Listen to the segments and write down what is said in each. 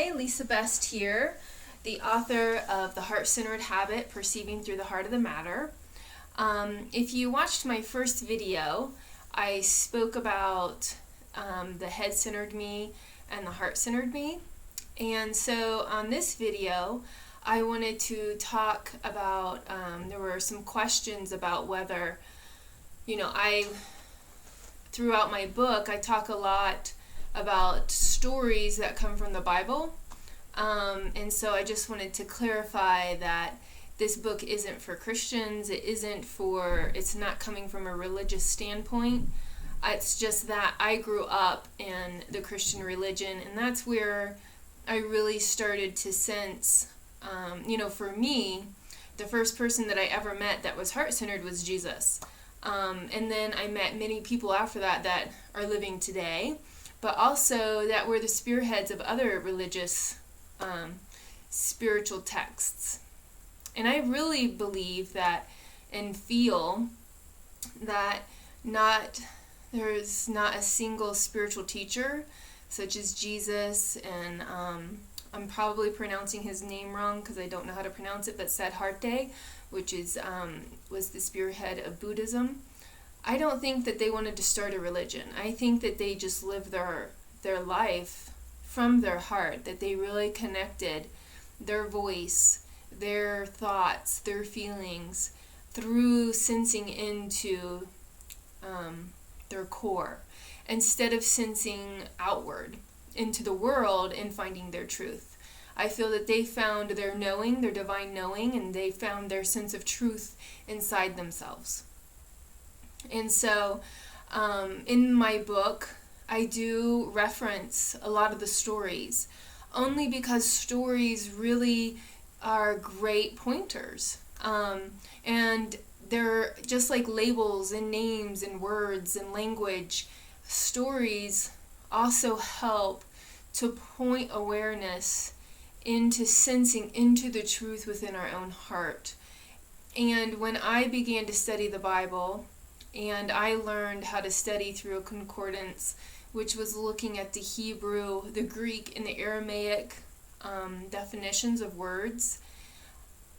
Hi, Lisa Best here, the author of The Heart-Centered Habit, Perceiving Through the Heart of the Matter. If you watched my first video, I spoke about the head-centered me and the heart-centered me. And so on this video, I wanted to talk about, there were some questions about whether, throughout my book, I talk a lot about stories that come from the Bible. And so I just wanted to clarify that this book isn't for Christians. It's not coming from a religious standpoint. It's just that I grew up in the Christian religion, and that's where I really started to sense, for me, the first person that I ever met that was heart-centered was Jesus. And then I met many people after that are living today, but also that were the spearheads of other religious spiritual texts. And I really believe that and feel that there's not a single spiritual teacher such as Jesus, and I'm probably pronouncing his name wrong because I don't know how to pronounce it, but Siddhartha, which was the spearhead of Buddhism. I don't think that they wanted to start a religion. I think that they just lived their life from their heart, that they really connected their voice, their thoughts, their feelings through sensing into their core, instead of sensing outward into the world and finding their truth. I feel that they found their knowing, their divine knowing, and they found their sense of truth inside themselves. And so in my book, I do reference a lot of the stories, only because stories really are great pointers. And they're just like labels and names and words and language. Stories also help to point awareness into sensing into the truth within our own heart. And when I began to study the Bible, and I learned how to study through a concordance, which was looking at the Hebrew, the Greek, and the Aramaic definitions of words,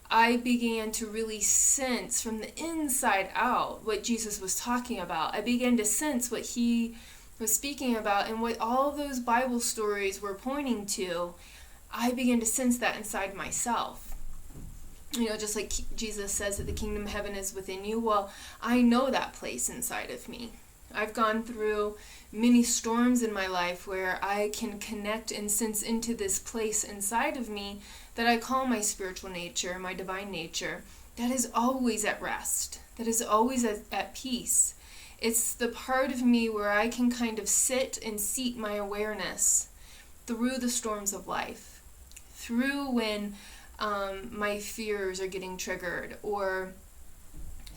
I began to really sense from the inside out what Jesus was talking about. I began to sense what he was speaking about, and what all those Bible stories were pointing to. I began to sense that inside myself. Just like Jesus says that the kingdom of heaven is within you. Well, I know that place inside of me. I've gone through many storms in my life where I can connect and sense into this place inside of me that I call my spiritual nature, my divine nature, that is always at rest, that is always at peace. It's the part of me where I can kind of sit and seat my awareness through the storms of life, through when my fears are getting triggered, or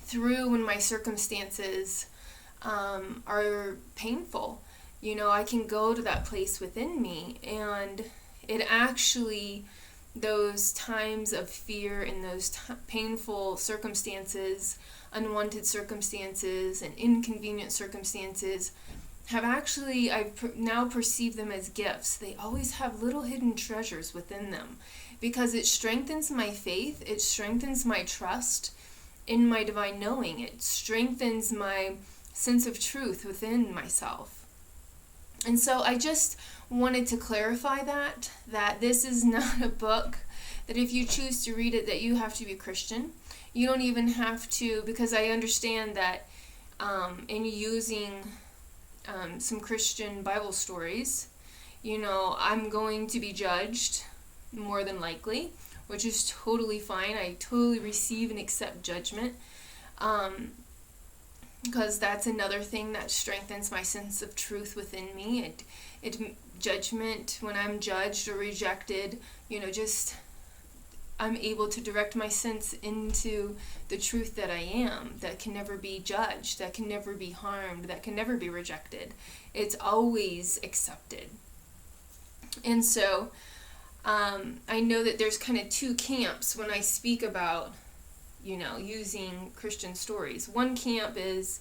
through when my circumstances are painful. I can go to that place within me, and it actually, those times of fear and those painful circumstances, unwanted circumstances, and inconvenient circumstances have actually, I've now perceived them as gifts. They always have little hidden treasures within them, because it strengthens my faith, it strengthens my trust in my divine knowing, it strengthens my sense of truth within myself. And so I just wanted to clarify that this is not a book that if you choose to read it that you have to be Christian. You don't even have to, because I understand that in using some Christian Bible stories, I'm going to be judged more than likely, which is totally fine. I totally receive and accept judgment, because that's another thing that strengthens my sense of truth within me. Judgment, when I'm judged or rejected, I'm able to direct my sense into the truth that I am, that can never be judged, that can never be harmed, that can never be rejected. It's always accepted. And so I know that there's kind of two camps when I speak about, using Christian stories. One camp is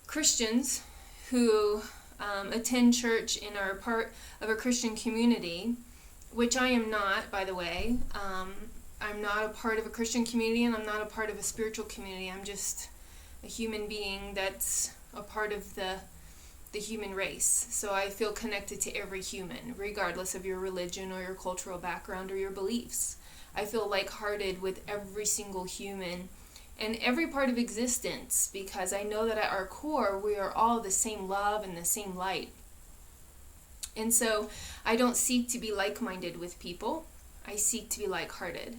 Christians who attend church and are part of a Christian community, which I am not, by the way. I'm not a part of a Christian community, and I'm not a part of a spiritual community. I'm just a human being that's a part of the human race. So I feel connected to every human, regardless of your religion or your cultural background or your beliefs. I feel like-hearted with every single human and every part of existence, because I know that at our core we are all the same love and the same light. And so I don't seek to be like-minded with people. I seek to be like-hearted.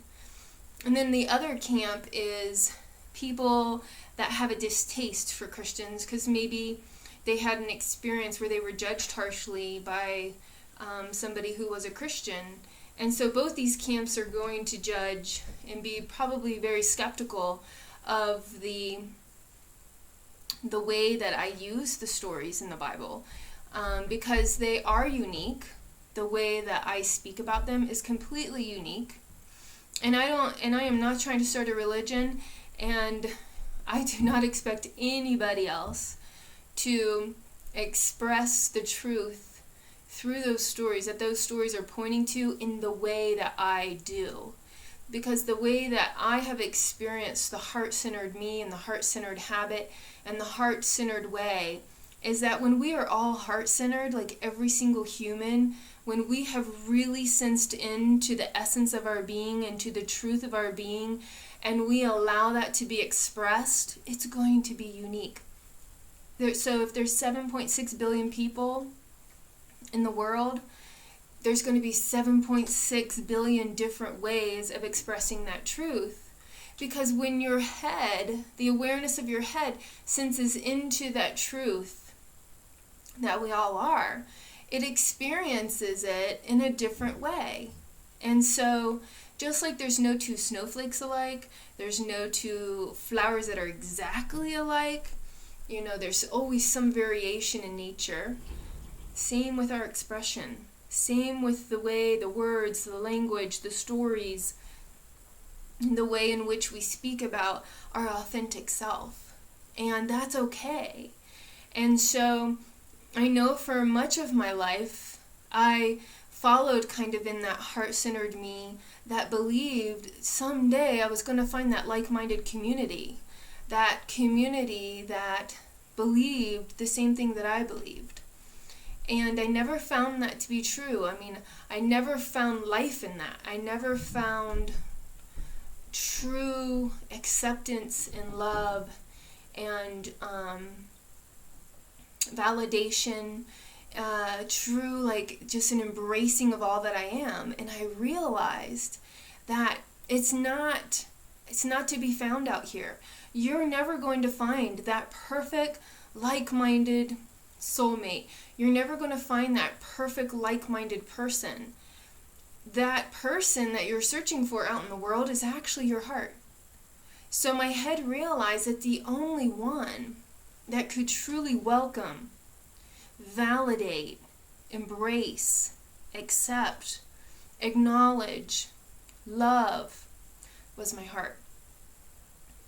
And then the other camp is people that have a distaste for Christians because maybe they had an experience where they were judged harshly by somebody who was a Christian. And so both these camps are going to judge and be probably very skeptical of the way that I use the stories in the Bible, because they are unique. The way that I speak about them is completely unique. And I am not trying to start a religion, and I do not expect anybody else to express the truth through those stories that those stories are pointing to in the way that I do. Because the way that I have experienced the heart-centered me and the heart-centered habit and the heart-centered way is that when we are all heart-centered, like every single human, when we have really sensed into the essence of our being and to the truth of our being, and we allow that to be expressed, it's going to be unique. So if there's 7.6 billion people in the world, there's going to be 7.6 billion different ways of expressing that truth. Because when your head, the awareness of your head, senses into that truth that we all are, it experiences it in a different way. And so, just like there's no two snowflakes alike, there's no two flowers that are exactly alike, there's always some variation in nature. Same with our expression. Same with the way, the words, the language, the stories, the way in which we speak about our authentic self. And that's okay. And so I know for much of my life, I followed kind of in that heart-centered me that believed someday I was going to find that like-minded community. That community that believed the same thing that I believed. And I never found that to be true. I never found life in that. I never found true acceptance and love and validation, true, just an embracing of all that I am. And I realized that it's not to be found out here. You're never going to find that perfect, like-minded soulmate. You're never going to find that perfect, like-minded person. That person that you're searching for out in the world is actually your heart. So my head realized that the only one that could truly welcome, validate, embrace, accept, acknowledge, love was my heart.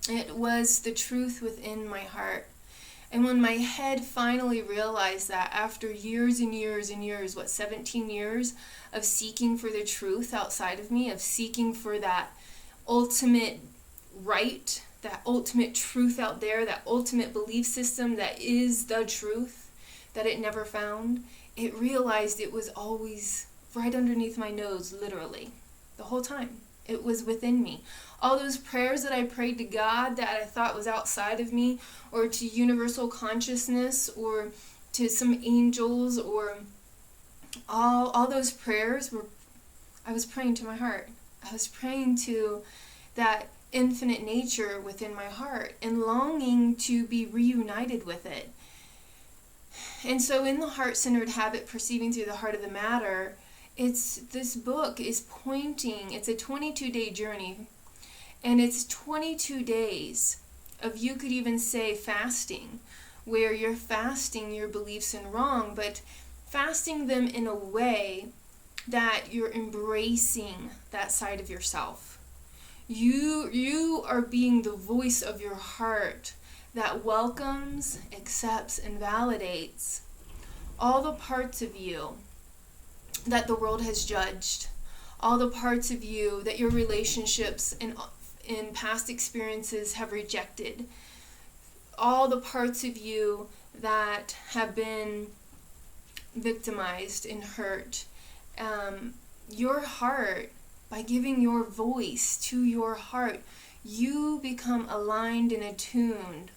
It was the truth within my heart. And when my head finally realized that after years and years and years, 17 years of seeking for the truth outside of me, of seeking for that ultimate right, that ultimate truth out there, that ultimate belief system that is the truth that it never found, it realized it was always right underneath my nose, literally, the whole time. It was within me. All those prayers that I prayed to God that I thought was outside of me, or to universal consciousness, or to some angels, or all those prayers I was praying to my heart. I was praying to that infinite nature within my heart and longing to be reunited with it. And so in the heart-centered habit, perceiving through the heart of the matter, this book is pointing, it's a 22-day journey, and it's 22 days of, you could even say, fasting, where you're fasting your beliefs in wrong, but fasting them in a way that you're embracing that side of yourself. You are being the voice of your heart that welcomes, accepts, and validates all the parts of you that the world has judged, all the parts of you that your relationships and in past experiences have rejected, all the parts of you that have been victimized and hurt. Your heart, by giving your voice to your heart, you become aligned and attuned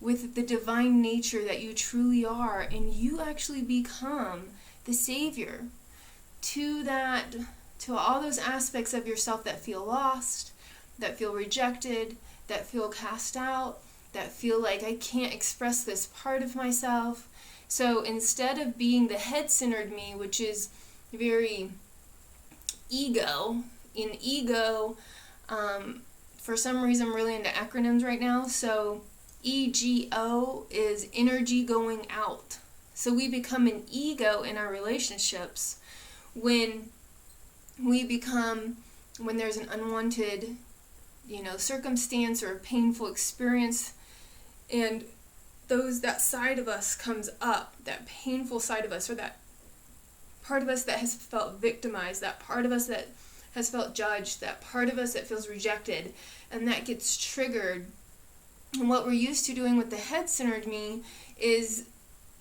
with the divine nature that you truly are, and you actually become the savior to all those aspects of yourself that feel lost, that feel rejected, that feel cast out, that feel like I can't express this part of myself. So instead of being the head-centered me, which is very ego, for some reason I'm really into acronyms right now, so EGO is energy going out. So we become an ego in our relationships when there's an unwanted, circumstance or a painful experience, and that side of us comes up, that painful side of us, or that part of us that has felt victimized, that part of us that has felt judged, that part of us that feels rejected, and that gets triggered. And what we're used to doing with the head-centered me is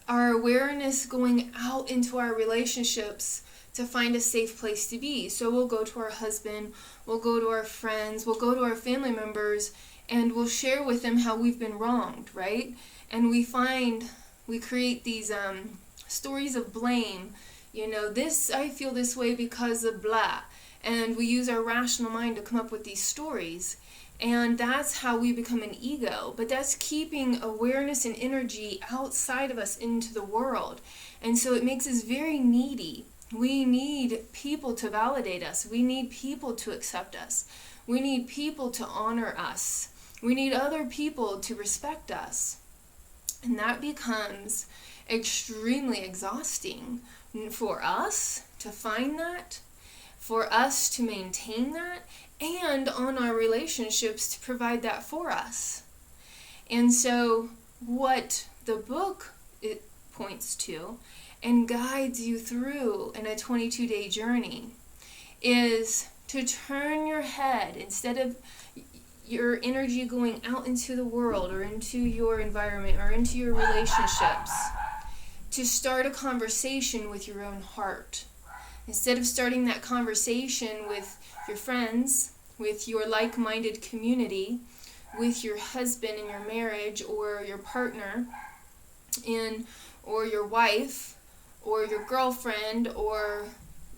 our awareness going out into our relationships to find a safe place to be. So we'll go to our husband, we'll go to our friends, we'll go to our family members, and we'll share with them how we've been wronged, right? And we create these stories of blame. I feel this way because of blah. And we use our rational mind to come up with these stories. And that's how we become an ego. But that's keeping awareness and energy outside of us into the world. And so it makes us very needy. We need people to validate us. We need people to accept us. We need people to honor us. We need other people to respect us. And that becomes extremely exhausting for us to find that, for us to maintain that, and on our relationships to provide that for us. And so what the book it points to and guides you through in a 22-day journey is to turn your head, instead of your energy going out into the world or into your environment or into your relationships, to start a conversation with your own heart. Instead of starting that conversation with your friends, with your like-minded community, with your husband in your marriage or your partner, or your wife or your girlfriend or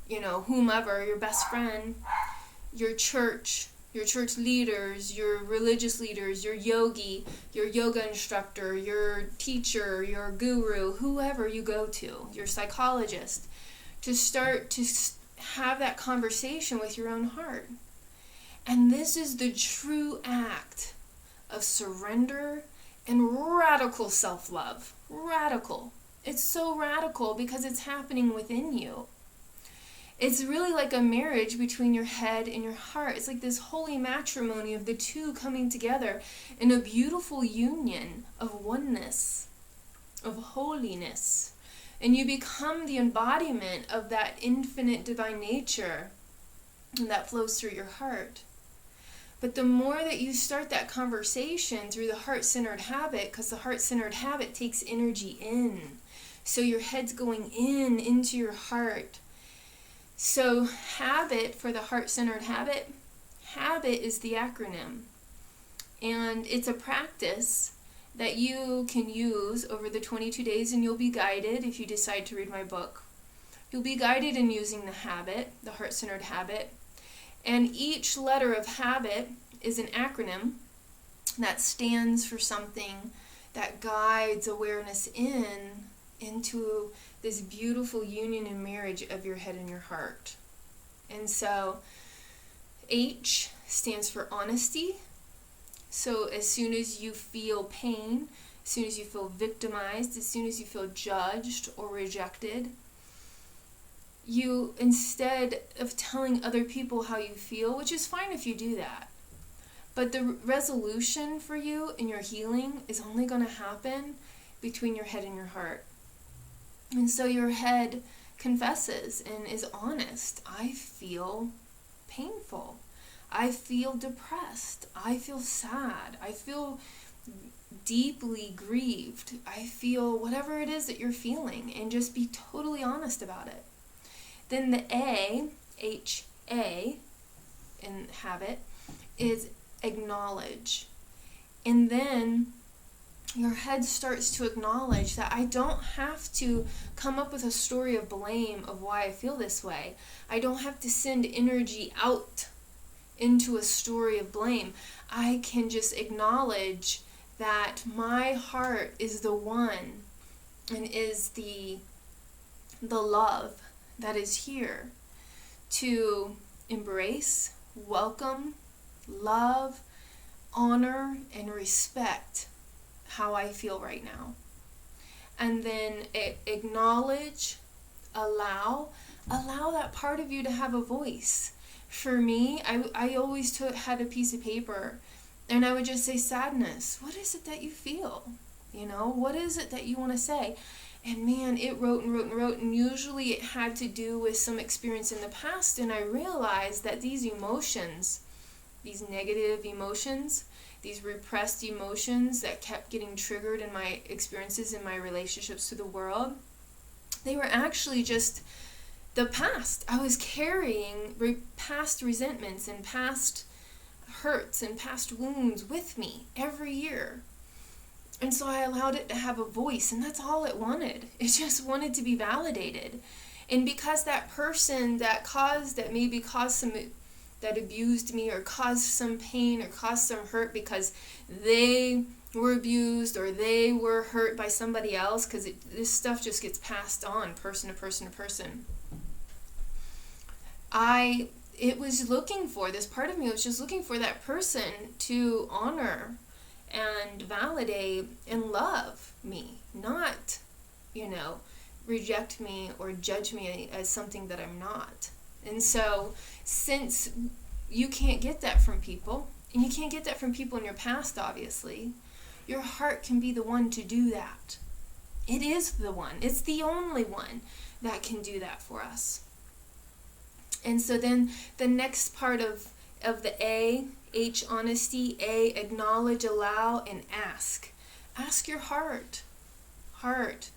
whomever, your best friend, your church leaders, your religious leaders, your yogi, your yoga instructor, your teacher, your guru, whoever you go to, your psychologist, to start to have that conversation with your own heart. And this is the true act of surrender and radical self-love. Radical. It's so radical because it's happening within you. It's really like a marriage between your head and your heart. It's like this holy matrimony of the two coming together in a beautiful union of oneness, of holiness. And you become the embodiment of that infinite divine nature that flows through your heart. But the more that you start that conversation through the heart-centered habit, because the heart-centered habit takes energy in. So your head's going into your heart. So habit, for the heart-centered habit is the acronym. And it's a practice that you can use over the 22 days, and you'll be guided if you decide to read my book. You'll be guided in using the habit, the heart-centered habit. And each letter of habit is an acronym that stands for something that guides awareness into this beautiful union and marriage of your head and your heart. And so H stands for honesty. So as soon as you feel pain, as soon as you feel victimized, as soon as you feel judged or rejected, you, instead of telling other people how you feel, which is fine if you do that, but the resolution for you in your healing is only going to happen between your head and your heart. And so your head confesses and is honest. I feel painful. I feel depressed. I feel sad. I feel deeply grieved. I feel whatever it is that you're feeling, and just be totally honest about it. Then the A, H-A, in habit, is acknowledge. And then your head starts to acknowledge that I don't have to come up with a story of blame of why I feel this way. I don't have to send energy out into a story of blame. I can just acknowledge that my heart is the one and is the love that is here to embrace, welcome, love, honor, and respect how I feel right now. And then acknowledge, allow that part of you to have a voice. For me, I always had a piece of paper, and I would just say, sadness, what is it that you feel? What is it that you want to say? And man, it wrote and wrote and wrote, and usually it had to do with some experience in the past, and I realized that these emotions, these negative emotions, these repressed emotions that kept getting triggered in my experiences in my relationships to the world, they were actually just the past. I was carrying past resentments and past hurts and past wounds with me every year. And so I allowed it to have a voice, and that's all it wanted. It just wanted to be validated. And because that person that abused me or caused some pain or caused some hurt because they were abused or they were hurt by somebody else, because this stuff just gets passed on person to person to person. This part of me was just looking for that person to honor and validate and love me, not, reject me or judge me as something that I'm not. And so, since you can't get that from people, and you can't get that from people in your past, obviously, your heart can be the one to do that. It is the one. It's the only one that can do that for us. And so then the next part of the A, H, honesty, A, acknowledge, allow, and ask. Ask your heart. Heart,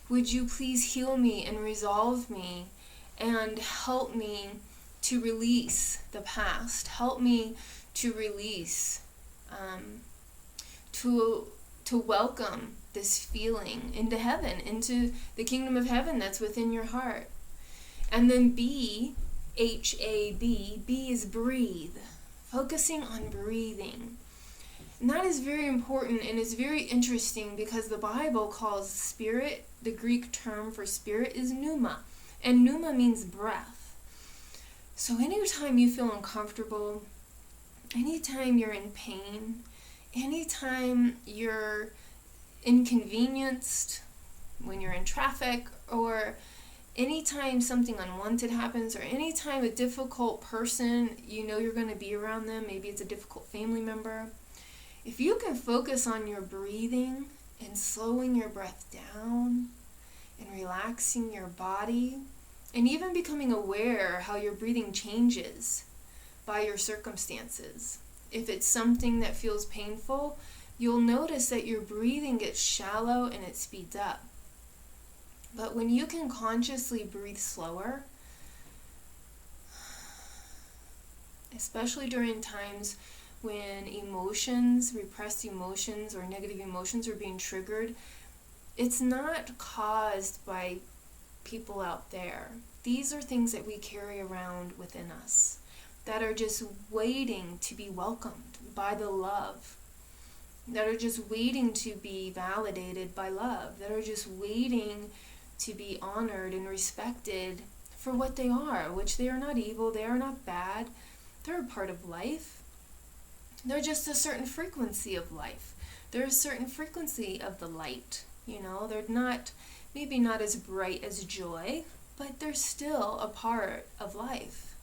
would you please heal me and resolve me and help me to release the past? Help me to release, to welcome this feeling into heaven, into the kingdom of heaven that's within your heart. And then B, H-A-B, B is breathe. Focusing on breathing. And that is very important and is very interesting because the Bible calls spirit, the Greek term for spirit is pneuma. And pneuma means breath. So anytime you feel uncomfortable, anytime you're in pain, anytime you're inconvenienced, when you're in traffic, or anytime something unwanted happens, or anytime a difficult person, you're going to be around them, maybe it's a difficult family member, if you can focus on your breathing and slowing your breath down and relaxing your body, and even becoming aware how your breathing changes by your circumstances. If it's something that feels painful, you'll notice that your breathing gets shallow and it speeds up. But when you can consciously breathe slower, especially during times when repressed emotions or negative emotions are being triggered, it's not caused by people out there. These are things that we carry around within us that are just waiting to be welcomed by the love, that are just waiting to be validated by love, that are just waiting to be honored and respected for what they are, which they are not evil, they are not bad, they're a part of life. They're just a certain frequency of life. They're a certain frequency of the light. They're maybe not as bright as joy, but they're still a part of life.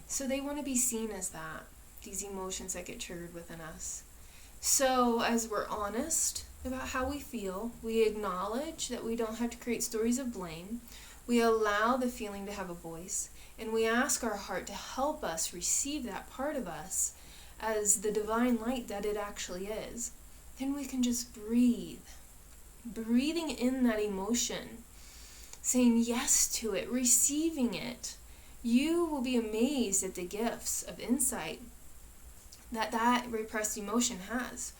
So they want to be seen as that, these emotions that get triggered within us. So as we're honest about how we feel, we acknowledge that we don't have to create stories of blame. We allow the feeling to have a voice, and we ask our heart to help us receive that part of us as the divine light that it actually is. Then we can just breathe. Breathing in that emotion, saying yes to it, receiving it. You will be amazed at the gifts of insight that repressed emotion has.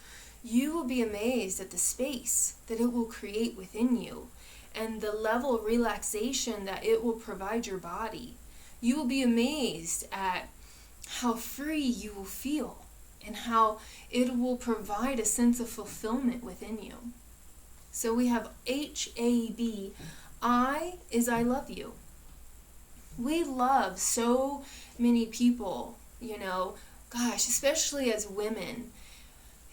You will be amazed at the space that it will create within you and the level of relaxation that it will provide your body. You will be amazed at how free you will feel and how it will provide a sense of fulfillment within you. So we have HAB. I is I love you. We love so many people, gosh, especially as women,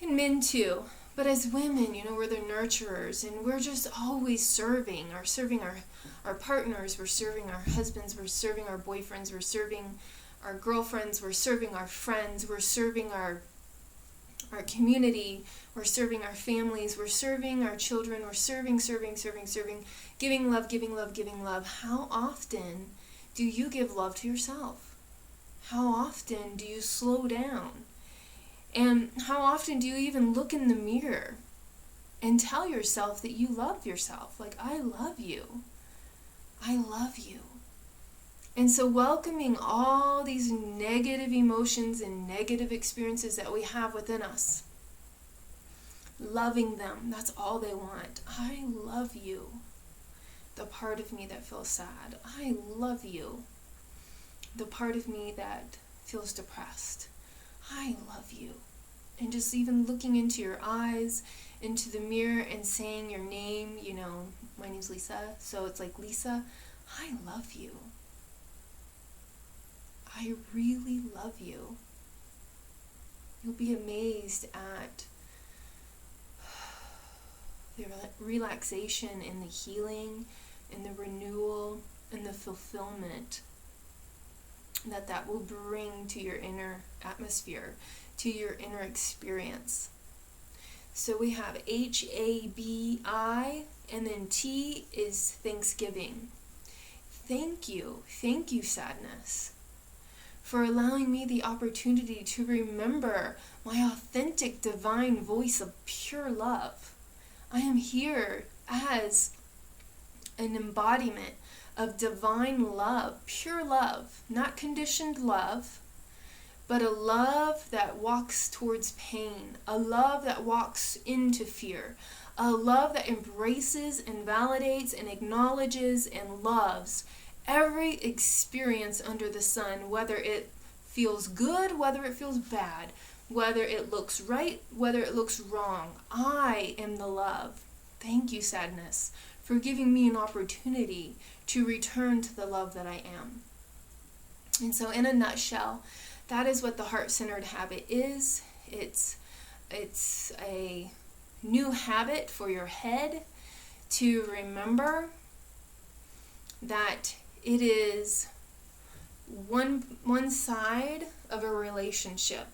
and men too, but as women, we're the nurturers, and we're just always serving our partners, we're serving our husbands, we're serving our boyfriends, we're serving our girlfriends, we're serving our friends, we're serving our community, we're serving our families, we're serving our children, we're serving, giving love. How often do you give love to yourself? How often do you slow down? And how often do you even look in the mirror and tell yourself that you love yourself? Like, I love you. I love you. And so welcoming all these negative emotions and negative experiences that we have within us, loving them, that's all they want. I love you. The part of me that feels sad. I love you. The part of me that feels depressed. I love you. And just even looking into your eyes, into the mirror and saying your name, my name's Lisa, so it's like, Lisa, I love you. I really love you. You'll be amazed at the relaxation and the healing and the renewal and the fulfillment that will bring to your inner atmosphere, to your inner experience. So we have HABI, and then T is Thanksgiving. Thank you, sadness, for allowing me the opportunity to remember my authentic divine voice of pure love. I am here as an embodiment of divine love, pure love, not conditioned love, but a love that walks towards pain, a love that walks into fear, a love that embraces and validates and acknowledges and loves every experience under the sun, whether it feels good, whether it feels bad, whether it looks right, whether it looks wrong. I am the love. Thank you, sadness, for giving me an opportunity to return to the love that I am. And so in a nutshell, that is what the heart-centered habit is. It's a new habit for your head to remember that it is one side of a relationship,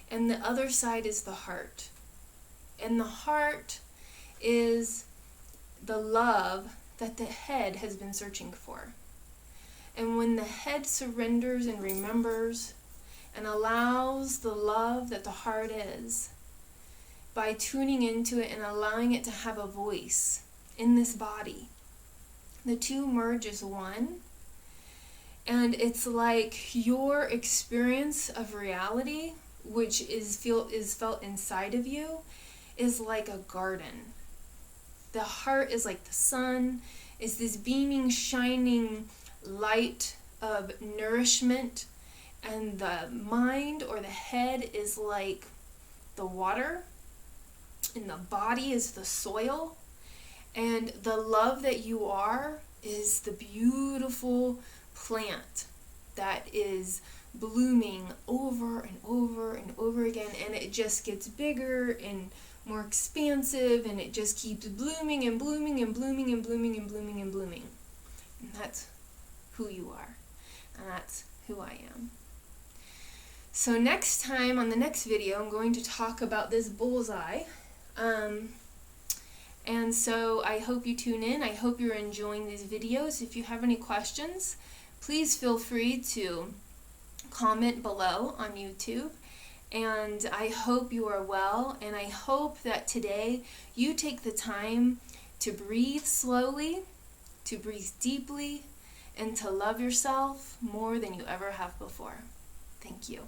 and the other side is the heart. And the heart is the love that the head has been searching for. And when the head surrenders and remembers and allows the love that the heart is, by tuning into it and allowing it to have a voice in this body, the two merge as one. And it's like your experience of reality, which is felt inside of you, is like a garden. The heart is like the sun, is this beaming, shining light of nourishment, and the mind or the head is like the water, and the body is the soil, and the love that you are is the beautiful plant that is blooming over and over and over again, and it just gets bigger and more expansive, and it just keeps blooming and blooming and blooming and blooming and blooming and blooming. And that's who you are, and that's who I am. So next time, on the next video, I'm going to talk about this bullseye, And so I hope you tune in. I hope you're enjoying these videos. If you have any questions, please feel free to comment below on YouTube. And I hope you are well, and I hope that today you take the time to breathe slowly, to breathe deeply, and to love yourself more than you ever have before. Thank you.